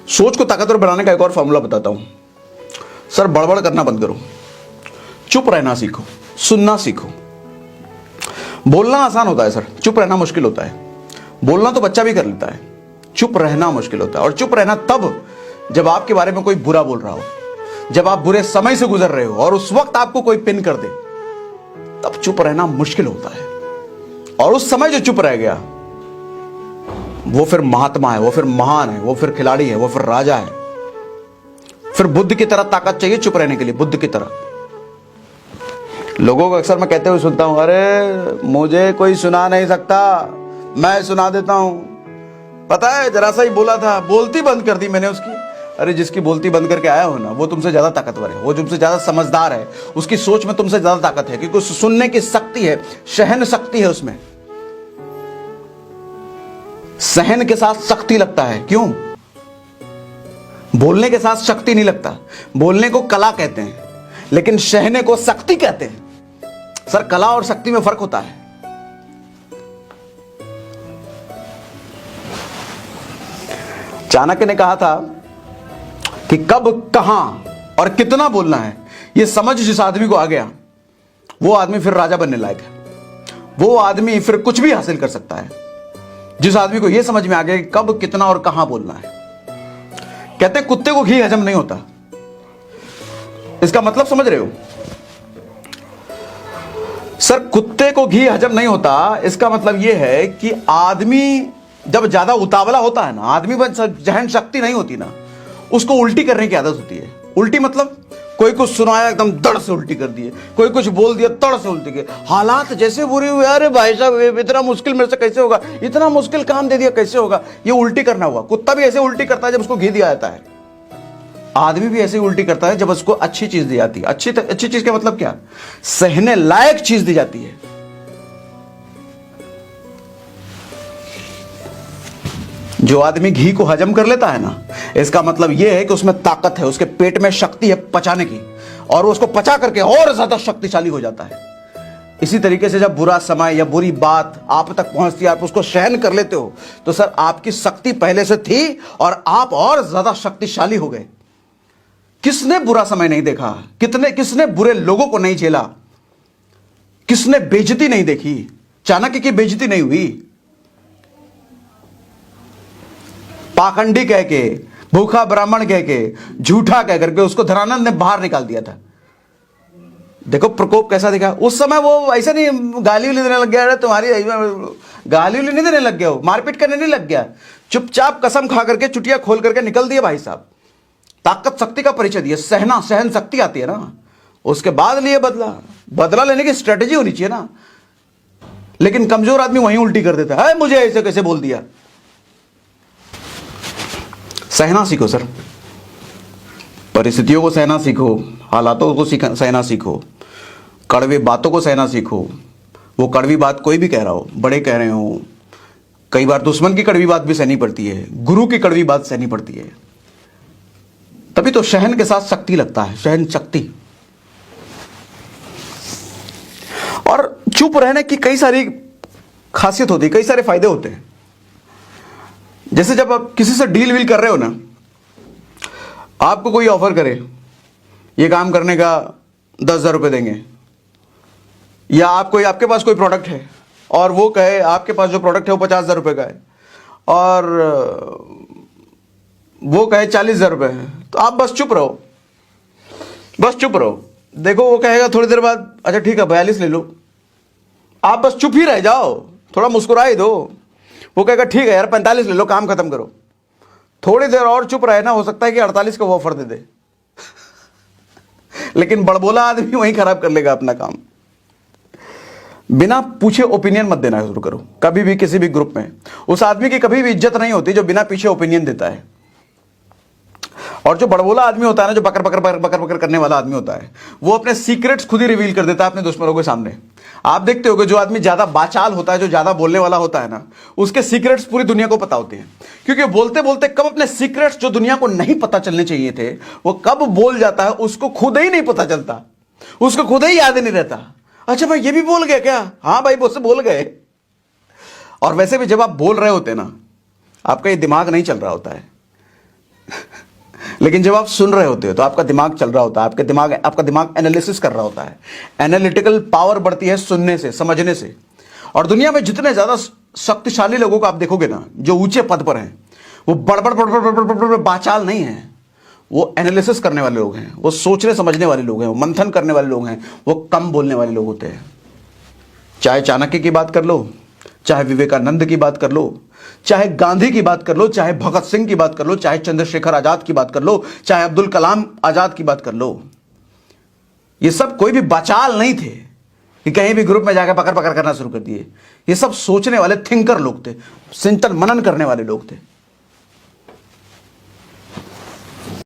सोच को ताकतवर बनाने का एक और फॉर्मूला बताता हूं सर। बड़बड़ करना बंद करो, चुप रहना सीखो, सुनना सीखो। बोलना आसान होता है सर, चुप रहना मुश्किल होता है। बोलना तो बच्चा भी कर लेता है, चुप रहना मुश्किल होता है। और चुप रहना तब जब आपके बारे में कोई बुरा बोल रहा हो, जब आप बुरे समय से गुजर रहे हो और उस वक्त आपको कोई पिन कर दे, तब चुप रहना मुश्किल होता है। और उस समय जो चुप रह गया वो फिर महात्मा है, वो फिर महान है, वो फिर खिलाड़ी है, वो फिर राजा है। फिर बुद्ध की तरह ताकत चाहिए चुप रहने के लिए, बुद्ध की तरह। लोगों को अक्सर मैं कहते हुए सुनता हूं, अरे मुझे कोई सुना नहीं सकता, मैं सुना देता हूं। पता है जरा सा ही बोला था, बोलती बंद कर दी मैंने उसकी। अरे जिसकी बोलती बंद करके आया हो ना, वो तुमसे ज्यादा ताकतवर है, वो तुमसे ज्यादा समझदार है, उसकी सोच में तुमसे ज्यादा ताकत है, क्योंकि उस सुनने की शक्ति है, सहन शक्ति है उसमें। सहन के साथ शक्ति लगता है, क्यों? बोलने के साथ शक्ति नहीं लगता। बोलने को कला कहते हैं, लेकिन सहने को शक्ति कहते हैं। सर कला और शक्ति में फर्क होता है। चाणक्य ने कहा था कि कब, कहां और कितना बोलना है, यह समझ जिस आदमी को आ गया, वो आदमी फिर राजा बनने लायक है। वो आदमी फिर कुछ भी हासिल कर सकता है, जिस आदमी को यह समझ में आ गया कि कब, कितना और कहां बोलना है। कहते हैं कुत्ते को घी हजम नहीं होता। इसका मतलब समझ रहे हो सर? कुत्ते को घी हजम नहीं होता, इसका मतलब यह है कि आदमी जब ज्यादा उतावला होता है ना, आदमी में जहन शक्ति नहीं होती ना, उसको उल्टी करने की आदत होती है। उल्टी मतलब कोई कुछ सुनाया एकदम दड़ से उल्टी कर दिए, कोई कुछ बोल दिया तड़ से उल्टी किए। हालात जैसे बुरे हुए, अरे भाई साहब इतना मुश्किल मेरे से कैसे होगा, इतना मुश्किल काम दे दिया कैसे होगा, ये उल्टी करना हुआ। कुत्ता भी ऐसे उल्टी करता है जब उसको घी दिया जाता है। आदमी भी ऐसे उल्टी करता है जब उसको अच्छी चीज दी जाती है। अच्छी चीज का मतलब क्या? सहने लायक चीज दी जाती है। जो आदमी घी को हजम कर लेता है ना, इसका मतलब यह है कि उसमें ताकत है, उसके पेट में शक्ति है पचाने की, और वो उसको पचा करके और ज्यादा शक्तिशाली हो जाता है। इसी तरीके से जब बुरा समय या बुरी बात आप तक पहुंचती है, आप उसको सहन कर लेते हो, तो सर आपकी शक्ति पहले से थी और आप और ज्यादा शक्तिशाली हो गए। किसने बुरा समय नहीं देखा? किसने बुरे लोगों को नहीं झेला? किसने बेइज्जती नहीं देखी? चाणक्य की बेइज्जती नहीं हुई। पाखंडी कह के, भूखा ब्राह्मण कह के, झूठा कह करके उसको धनानंद ने बाहर निकाल दिया था। देखो प्रकोप कैसा दिखा उस समय। वो ऐसा नहीं गाली उली देने लग गया, अरे तुम्हारी गाली उली नहीं देने लग गया, वो मारपीट करने नहीं लग गया। चुपचाप कसम खा करके, चुटिया खोल करके निकल दिए भाई साहब। ताकत शक्ति का परिचय दिया, सहन शक्ति आती है ना, उसके बाद लिए बदला लेने की स्ट्रेटेजी होनी चाहिए ना। लेकिन कमजोर आदमी वहीं उल्टी कर देता है, मुझे ऐसे कैसे बोल दिया। सहना सीखो सर, परिस्थितियों को सहना सीखो, हालातों को सहना सीखो, कड़वे बातों को सहना सीखो। वो कड़वी बात कोई भी कह रहा हो, बड़े कह रहे हो, कई बार दुश्मन की कड़वी बात भी सहनी पड़ती है, गुरु की कड़वी बात सहनी पड़ती है। तभी तो सहन के साथ शक्ति लगता है, सहन शक्ति। और चुप रहने की कई सारी खासियत होती है, कई सारे फायदे होते हैं। जैसे जब आप किसी से डील वील कर रहे हो ना, आपको कोई ऑफर करे, ये काम करने का 10,000 रुपये देंगे, या आपके पास कोई प्रोडक्ट है और वो कहे आपके पास जो प्रोडक्ट है वो 50,000 रुपये का है, और वो कहे 40,000 रुपये है, तो आप बस चुप रहो, बस चुप रहो। देखो वो कहेगा थोड़ी देर बाद, अच्छा ठीक है 42 ले लो। आप बस चुप ही रह जाओ, थोड़ा मुस्कुरा ही दो। वो कहेगा ठीक है यार 45 ले लो, काम खत्म करो। थोड़ी देर और चुप रहे ना, हो सकता है कि 48 का वो ऑफर दे दे। लेकिन बड़बोला आदमी वहीं खराब कर लेगा अपना काम। बिना पूछे ओपिनियन मत देना शुरू करो कभी भी, किसी भी ग्रुप में। उस आदमी की कभी भी इज्जत नहीं होती जो बिना पीछे ओपिनियन देता है। और जो बड़बोला आदमी होता है ना, जो बकर बकर बकर बकर बकर करने वाला आदमी होता है, वो अपने सीक्रेट्स खुद ही रिवील कर देता है अपने दुश्मनों के सामने। आप देखते होगे जो आदमी ज्यादा बाचाल होता है, जो ज्यादा बोलने वाला होता है ना, उसके सीक्रेट्स पूरी दुनिया को पता होते हैं। क्योंकि बोलते बोलते कब अपने सीक्रेट्स जो दुनिया को नहीं पता चलने चाहिए थे, वो कब बोल जाता है उसको खुद ही नहीं पता चलता, उसको खुद ही याद नहीं रहता। अच्छा भाई ये भी बोल गया क्या? हाँ भाई मुझसे बोल गए। और वैसे भी जब आप बोल रहे होते ना, आपका ये दिमाग नहीं चल रहा होता है, लेकिन जब आप सुन रहे होते हो तो आपका दिमाग चल रहा होता है, आपका दिमाग एनालिसिस कर रहा होता है। एनालिटिकल पावर बढ़ती है सुनने से, समझने से। और दुनिया में जितने ज्यादा शक्तिशाली लोगों को आप देखोगे ना, जो ऊंचे पद पर हैं, वो बड़बड़ बड़बड़ बड़बड़ बड़बड़ बाचाल नहीं है। वो एनालिसिस करने वाले लोग हैं, वो सोचने समझने वाले लोग हैं, वो मंथन करने वाले लोग हैं, वो कम बोलने वाले लोग होते हैं। चाहे चाणक्य की बात कर लो, चाहे विवेकानंद की बात कर लो, चाहे गांधी की बात कर लो, चाहे भगत सिंह की बात कर लो, चाहे चंद्रशेखर आजाद की बात कर लो, चाहे अब्दुल कलाम आजाद की बात कर लो। ये सब कोई भी बाचाल नहीं थे कि कहीं भी ग्रुप में जाकर पकड़ पकड़ करना शुरू कर दिए। ये सब सोचने वाले थिंकर लोग थे, चिंतन मनन करने वाले लोग थे।